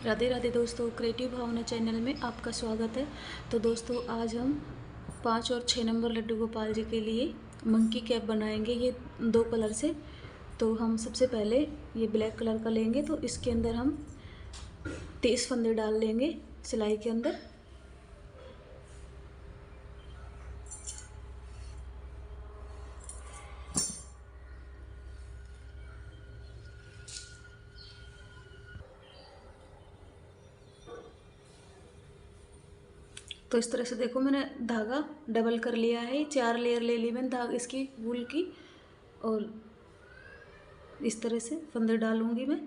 राधे राधे दोस्तों, क्रिएटिव भावना चैनल में आपका स्वागत है। तो दोस्तों, आज हम 5 और 6 नंबर लड्डू गोपाल जी के लिए मंकी कैप बनाएंगे, ये 2 कलर से। तो हम सबसे पहले ये ब्लैक कलर का लेंगे, तो इसके अंदर हम 30 फंदे डाल लेंगे सिलाई के अंदर। तो इस तरह से देखो, मैंने धागा डबल कर लिया है, 4 लेयर ले ली मैंने धागा इसकी वूल की, और इस तरह से फंदे डालूंगी मैं।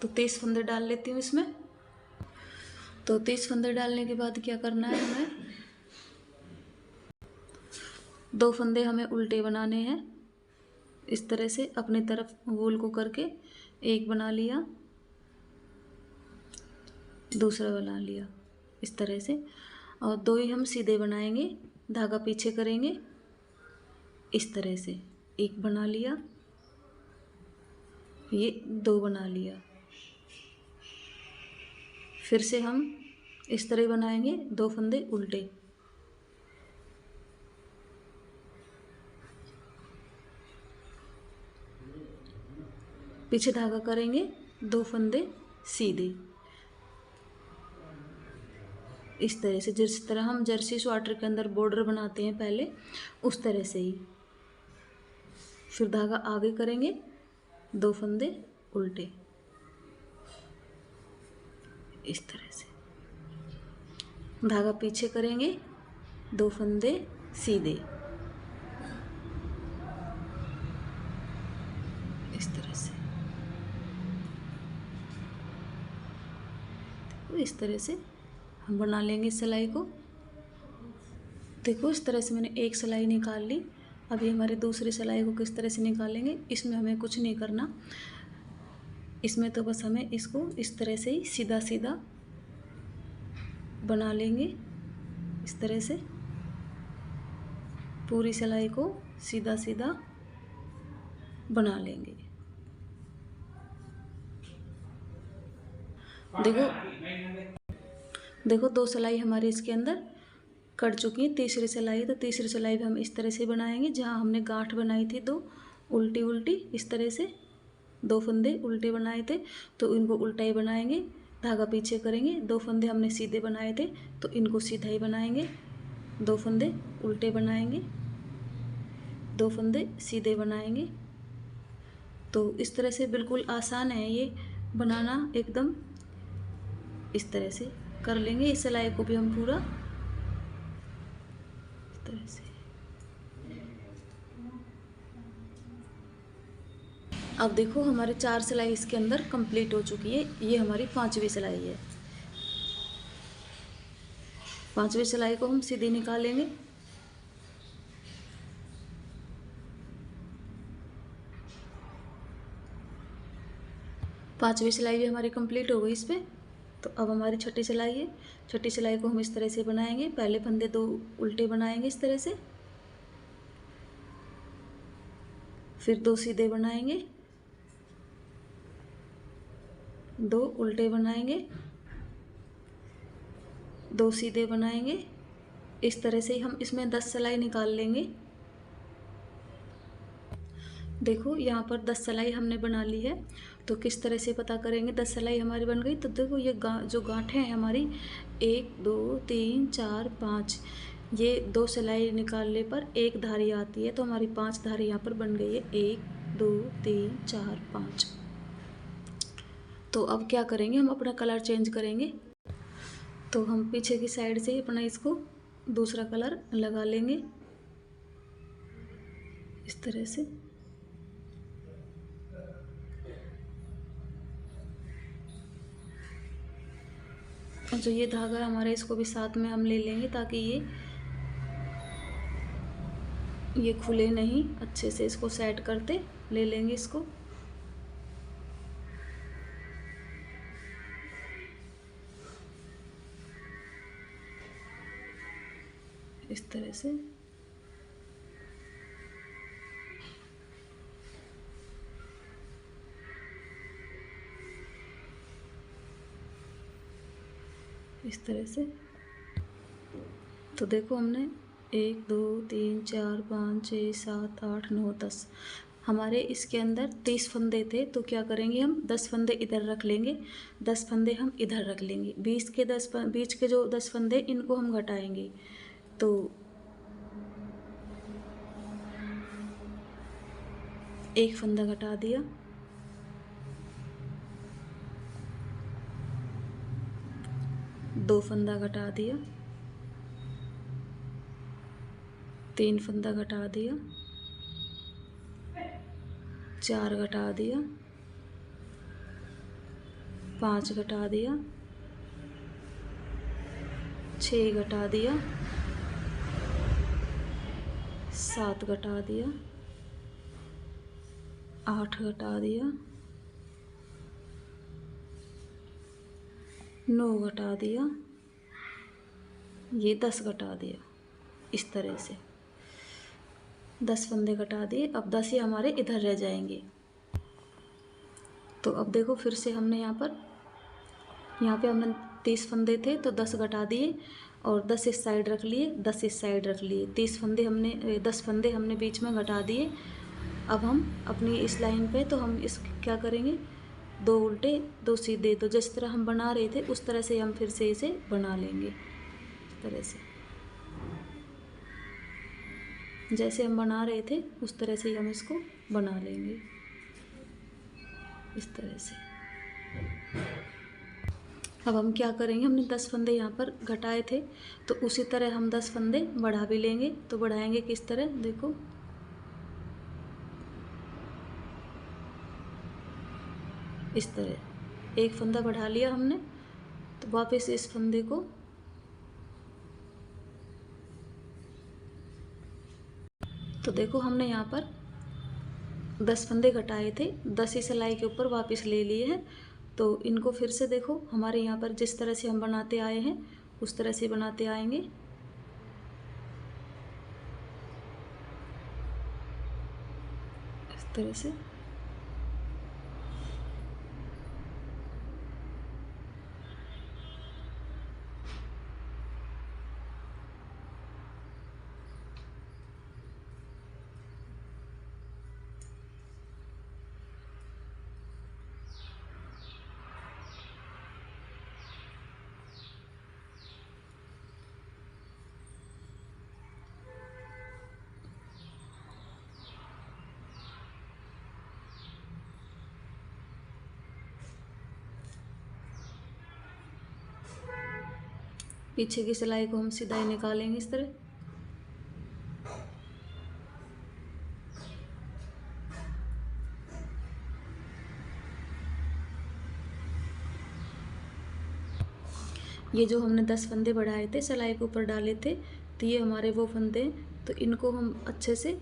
तो 30 फंदे डाल लेती हूँ इसमें। तो 30 फंदे डालने के बाद क्या करना है, हमें 2 फंदे हमें उल्टे बनाने हैं। इस तरह से अपनी तरफ वूल को करके एक बना लिया, दूसरा बना लिया इस तरह से, और 2 ही हम सीधे बनाएंगे। धागा पीछे करेंगे इस तरह से, एक बना लिया, ये 2 बना लिया। फिर से हम इस तरह बनाएंगे, 2 फंदे उल्टे, पीछे धागा करेंगे, 2 फंदे सीधे इस तरह से। जिस तरह हम जर्सी स्वेटर के अंदर बॉर्डर बनाते हैं पहले, उस तरह से ही। फिर धागा आगे करेंगे, 2 फंदे उल्टे इस तरह से, धागा पीछे करेंगे, 2 फंदे सीधे इस तरह से। तो इस तरह से हम बना लेंगे सिलाई को। देखो, इस तरह से मैंने एक सिलाई निकाल ली। अभी हमारी दूसरी सिलाई को किस तरह से निकालेंगे, इसमें हमें कुछ नहीं करना। इसमें तो बस हमें इसको इस तरह से ही सीधा सीधा बना लेंगे, इस तरह से पूरी सिलाई को सीधा सीधा बना लेंगे। देखो 2 सिलाई हमारे इसके अंदर कट चुकी है। तीसरी सिलाई, तो तीसरी सिलाई भी हम इस तरह से बनाएंगे। जहाँ हमने गांठ बनाई थी 2 उल्टी उल्टी, इस तरह से 2 फंदे उल्टे बनाए थे, तो इनको उल्टा ही बनाएंगे। धागा पीछे करेंगे, 2 फंदे हमने सीधे बनाए थे, तो इनको सीधा ही बनाएंगे। 2 फंदे उल्टे बनाएंगे, 2 फंदे सीधे बनाएंगे। तो इस तरह से बिल्कुल आसान है ये बनाना, एकदम इस तरह से कर लेंगे। इस सिलाई को भी हम पूरा इस तरह से। अब देखो, हमारे 4 सिलाई इसके अंदर कंप्लीट हो चुकी है। ये हमारी 5वीं सिलाई है। 5वीं सिलाई को हम सीधी निकालेंगे। पांचवी सिलाई भी हमारी कंप्लीट हो गई इस पर। तो अब हमारी छठी सिलाई है। छठी सिलाई को हम इस तरह से बनाएंगे। पहले फंदे 2 उल्टे बनाएंगे इस तरह से, फिर 2 सीधे बनाएंगे, 2 उल्टे बनाएंगे, 2 सीधे बनाएंगे। इस तरह से ही हम इसमें 10 सिलाई निकाल लेंगे। देखो, यहाँ पर 10 सिलाई हमने बना ली है। तो किस तरह से पता करेंगे 10 सिलाई हमारी बन गई। तो देखो, ये जो गांठें हैं हमारी 1 2 3 4 5, ये 2 सिलाई निकालने पर एक धारी आती है, तो हमारी 5 धारी यहाँ पर बन गई है। 1 2 3 4 5। तो अब क्या करेंगे, हम अपना कलर चेंज करेंगे। तो हम पीछे की साइड से ही अपना इसको दूसरा कलर लगा लेंगे इस तरह से। और जो ये धागा है हमारा, इसको भी साथ में हम ले लेंगे, ताकि ये खुले नहीं। अच्छे से इसको सेट करते ले लेंगे इसको। इस तरह से। इस तरह से। तो देखो हमने 1 2 3 4 5 6 7 8 9 10 हमारे इसके अंदर 30 फंदे थे। तो क्या करेंगे हम 10 फंदे इधर रख लेंगे, 10 फंदे हम इधर रख लेंगे। बीच के जो 10 फंदे इनको हम घटाएंगे। तो एक फंदा घटा दिया, दो फंदा घटा दिया, तीन फंदा घटा दिया, चार घटा दिया, पाँच घटा दिया, छः घटा दिया, सात घटा दिया, आठ घटा दिया, 9 घटा दिया, ये 10 घटा दिया। इस तरह से 10 फंदे घटा दिए। अब 10 ही हमारे इधर रह जाएंगे। तो अब देखो फिर से हमने यहाँ पे हमने 30 फंदे थे तो 10 घटा दिए और 10 इस साइड रख लिए, 10 इस साइड रख लिए। 10 फंदे हमने बीच में घटा दिए। अब हम अपनी इस लाइन पे तो हम इस क्या करेंगे, 2 उल्टे 2 सीधे। तो जिस तरह हम बना रहे थे उस तरह से हम फिर से इसे बना लेंगे। इस तरह से जैसे हम बना रहे थे उस तरह से ही हम इसको बना लेंगे। इस तरह से। अब हम क्या करेंगे, हमने 10 फंदे यहाँ पर घटाए थे तो उसी तरह हम 10 फंदे बढ़ा भी लेंगे। तो बढ़ाएंगे किस तरह, देखो इस तरह। एक फंदा बढ़ा लिया हमने तो वापस इस फंदे को तो देखो हमने यहाँ पर 10 फंदे घटाए थे, 10 ही सिलाई के ऊपर वापस ले लिए हैं। तो इनको फिर से देखो हमारे यहाँ पर जिस तरह से हम बनाते आए हैं उस तरह से बनाते आएंगे। इस तरह से। पीछे की सिलाई को हम सिलाई निकालेंगे इस तरह। ये जो हमने 10 फंदे बढ़ाए थे सिलाई के ऊपर डाले थे तो ये हमारे वो फंदे। तो इनको हम अच्छे से,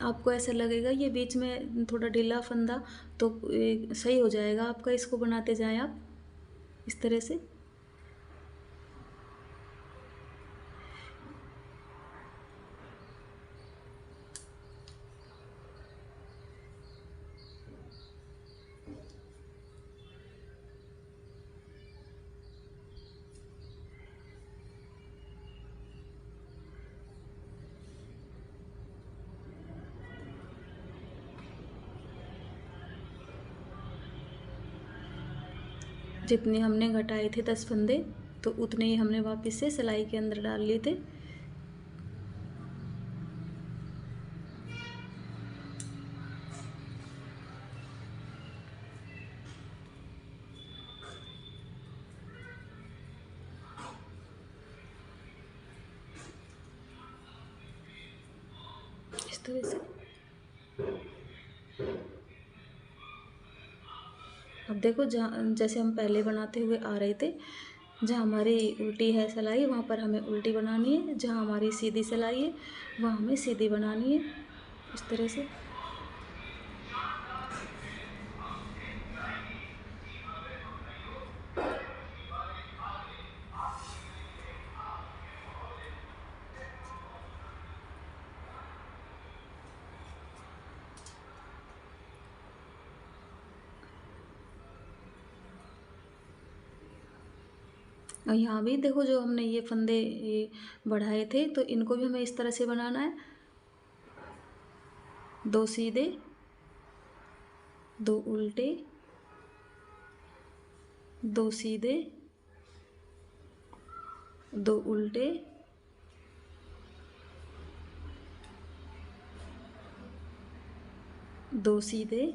आपको ऐसा लगेगा ये बीच में थोड़ा ढीला फंदा तो सही हो जाएगा आपका। इसको बनाते जाएं आप इस तरह से। जितने हमने घटाए थे 10 फंदे तो उतने ही हमने वापस से सिलाई के अंदर डाल लिए थे। इस तरह से। अब देखो जहाँ जैसे हम पहले बनाते हुए आ रहे थे, जहाँ हमारी उल्टी है सिलाई वहाँ पर हमें उल्टी बनानी है, जहाँ हमारी सीधी सिलाई है वहाँ हमें सीधी बनानी है। इस तरह से। और यहाँ भी देखो जो हमने ये फंदे ये बढ़ाए थे तो इनको भी हमें इस तरह से बनाना है। 2 सीधे, 2 उल्टे, 2 सीधे, 2 उल्टे, 2 सीधे,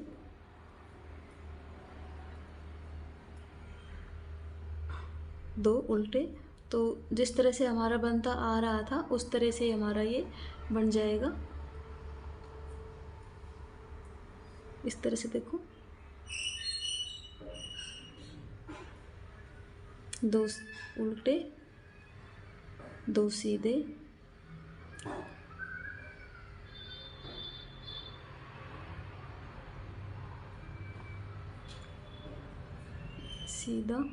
2 उल्टे। तो जिस तरह से हमारा बनता आ रहा था उस तरह से हमारा ये बन जाएगा। इस तरह से देखो, 2 उल्टे, 2 सीधे, सीधा,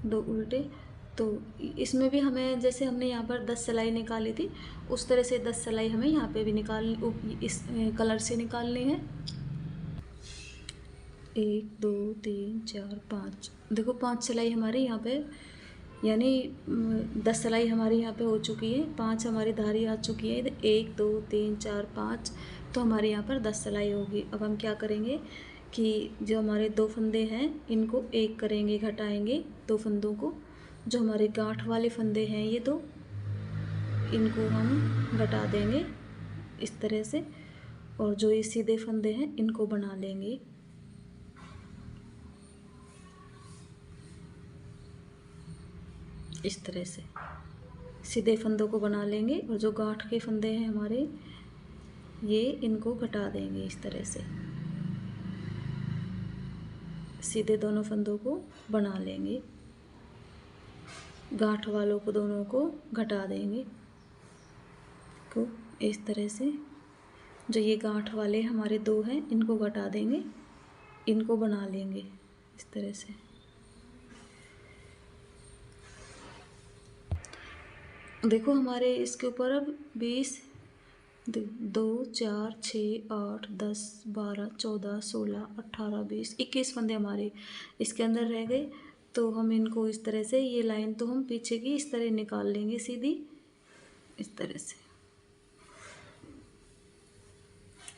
2 उल्टे। तो इसमें भी हमें जैसे हमने यहाँ पर 10 सिलाई निकाली थी उस तरह से 10 सिलाई हमें यहाँ पे भी इस कलर से निकालनी है। 1 2 3 4 5, देखो 5 सिलाई हमारी यहाँ पे, यानी 10 सिलाई हमारी यहाँ पे हो चुकी है, 5 हमारी धारी आ चुकी है। 1 2 3 4 5, तो हमारे यहाँ पर 10 सिलाई होगी। अब हम क्या करेंगे कि जो हमारे 2 फंदे हैं इनको एक करेंगे, घटाएंगे 2 फंदों को। जो हमारे गांठ वाले फंदे हैं ये 2, इनको हम घटा देंगे इस तरह से, और जो ये सीधे फंदे हैं इनको बना लेंगे। इस तरह से सीधे फंदों को बना लेंगे, और जो गांठ के फंदे हैं हमारे ये इनको घटा देंगे इस तरह से। सीधे दोनों फंदों को बना लेंगे, गांठ वालों को दोनों को घटा देंगे को इस तरह से। जो ये गांठ वाले हमारे 2 हैं इनको घटा देंगे, इनको बना लेंगे इस तरह से। देखो हमारे इसके ऊपर अब 20 2 4 6 8 10 12 14 16 18 20 21 फंदे हमारे इसके अंदर रह गए। तो हम इनको इस तरह से, ये लाइन तो हम पीछे की इस तरह निकाल लेंगे सीधी, इस तरह से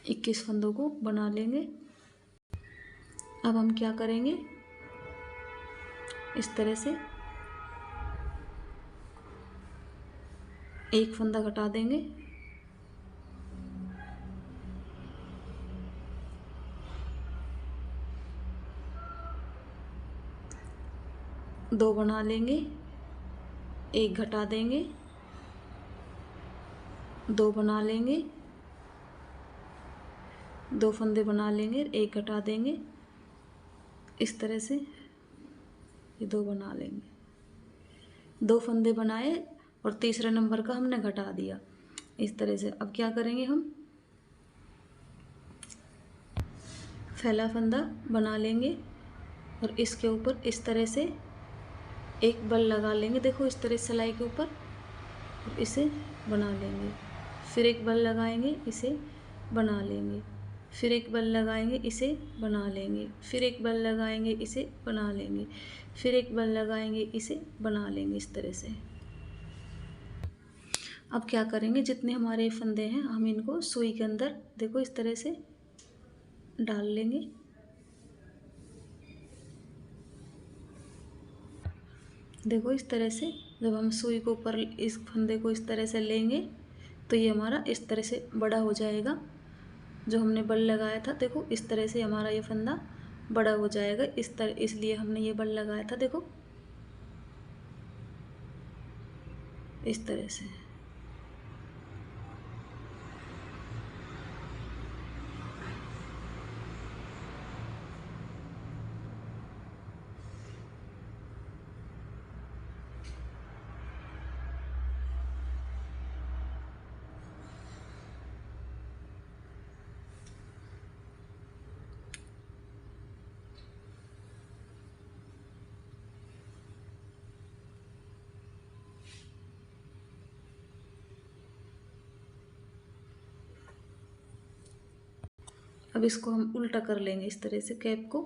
21 फंदों को बना लेंगे। अब हम क्या करेंगे, इस तरह से एक फंदा घटा देंगे, दो बना लेंगे, एक घटा देंगे, 2 बना लेंगे, 2 फंदे बना लेंगे, एक घटा देंगे, इस तरह से ये 2 बना लेंगे। 2 फंदे बनाए और तीसरे नंबर का हमने घटा दिया इस तरह से। अब क्या करेंगे, हम फैला फंदा बना लेंगे और इसके ऊपर इस तरह से एक बल लगा लेंगे, देखो इस तरह सिलाई के ऊपर, इसे बना लेंगे। फिर एक बल लगाएंगे, इसे बना लेंगे, फिर एक बल लगाएंगे, इसे बना लेंगे, फिर एक बल लगाएंगे, इसे बना लेंगे, फिर एक बल लगाएंगे, इसे बना लेंगे इस तरह से। अब क्या करेंगे, जितने हमारे फंदे हैं हम इनको सुई के अंदर देखो इस तरह से डाल लेंगे। देखो इस तरह से जब हम सुई को ऊपर इस फंदे को इस तरह से लेंगे तो ये हमारा इस तरह से बड़ा हो जाएगा। जो हमने बल लगाया था देखो इस तरह से हमारा ये फंदा बड़ा हो जाएगा इस तरह, इसलिए हमने ये बल लगाया था देखो इस तरह से। अब इसको हम उल्टा कर लेंगे इस तरह से कैप को,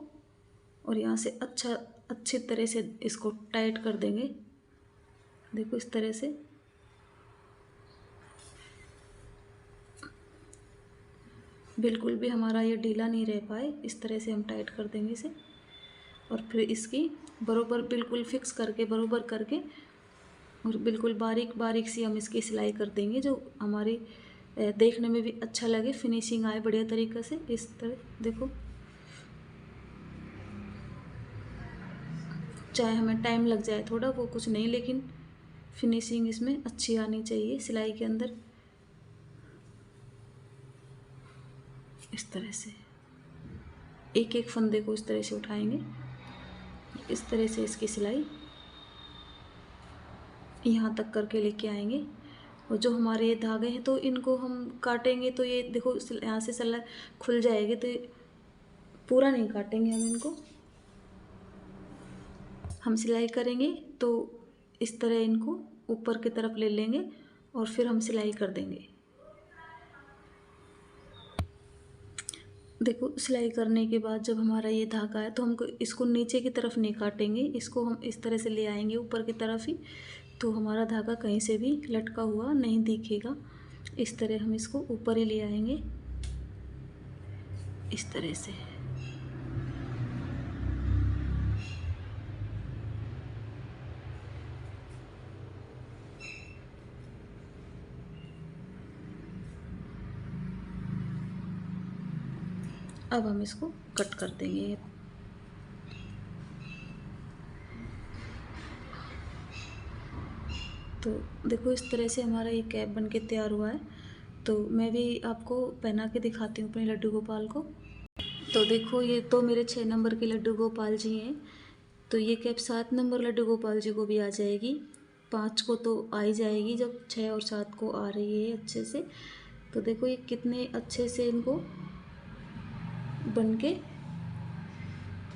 और यहाँ से अच्छी तरह से इसको टाइट कर देंगे। देखो इस तरह से बिल्कुल भी हमारा ये ढीला नहीं रह पाए, इस तरह से हम टाइट कर देंगे इसे। और फिर इसकी बरोबर बिल्कुल फिक्स करके बरोबर करके और बिल्कुल बारीक बारीक सी हम इसकी सिलाई कर देंगे, जो हमारी देखने में भी अच्छा लगे, फिनिशिंग आए बढ़िया तरीक़े से। इस तरह देखो, चाहे हमें टाइम लग जाए थोड़ा, वो कुछ नहीं, लेकिन फिनिशिंग इसमें अच्छी आनी चाहिए सिलाई के अंदर। इस तरह से एक एक फंदे को इस तरह से उठाएंगे, इस तरह से इसकी सिलाई यहाँ तक करके लेके आएंगे। और जो हमारे ये धागे हैं तो इनको हम काटेंगे तो ये देखो यहाँ से सिलाई खुल जाएगी, तो पूरा नहीं काटेंगे हम इनको। हम सिलाई करेंगे तो इस तरह इनको ऊपर की तरफ ले लेंगे और फिर हम सिलाई कर देंगे। देखो सिलाई करने के बाद जब हमारा ये धागा है तो हमको इसको नीचे की तरफ नहीं काटेंगे, इसको हम इस तरह से ले आएंगे ऊपर की तरफ ही, तो हमारा धागा कहीं से भी लटका हुआ नहीं दिखेगा। इस तरह हम इसको ऊपर ही ले आएंगे, इस तरह से। अब हम इसको कट कर देंगे। तो देखो इस तरह से हमारा ये कैप बन के तैयार हुआ है। तो मैं भी आपको पहना के दिखाती हूँ अपने लड्डू गोपाल को। तो देखो ये तो मेरे 6 नंबर के लड्डू गोपाल जी हैं। तो ये कैप 7 नंबर लड्डू गोपाल जी को भी आ जाएगी, 5 को तो आ ही जाएगी जब 6 और 7 को आ रही है अच्छे से। तो देखो ये कितने अच्छे से इनको बन के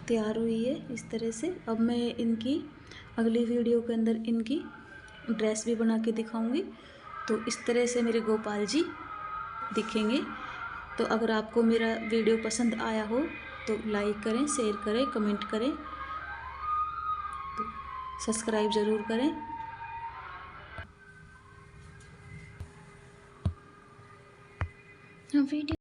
तैयार हुई है इस तरह से। अब मैं इनकी अगली वीडियो के अंदर इनकी ड्रेस भी बना के दिखाऊंगी। तो इस तरह से मेरे गोपाल जी दिखेंगे। तो अगर आपको मेरा वीडियो पसंद आया हो तो लाइक करें, शेयर करें, कमेंट करें, तो सब्सक्राइब ज़रूर करें। वीडियो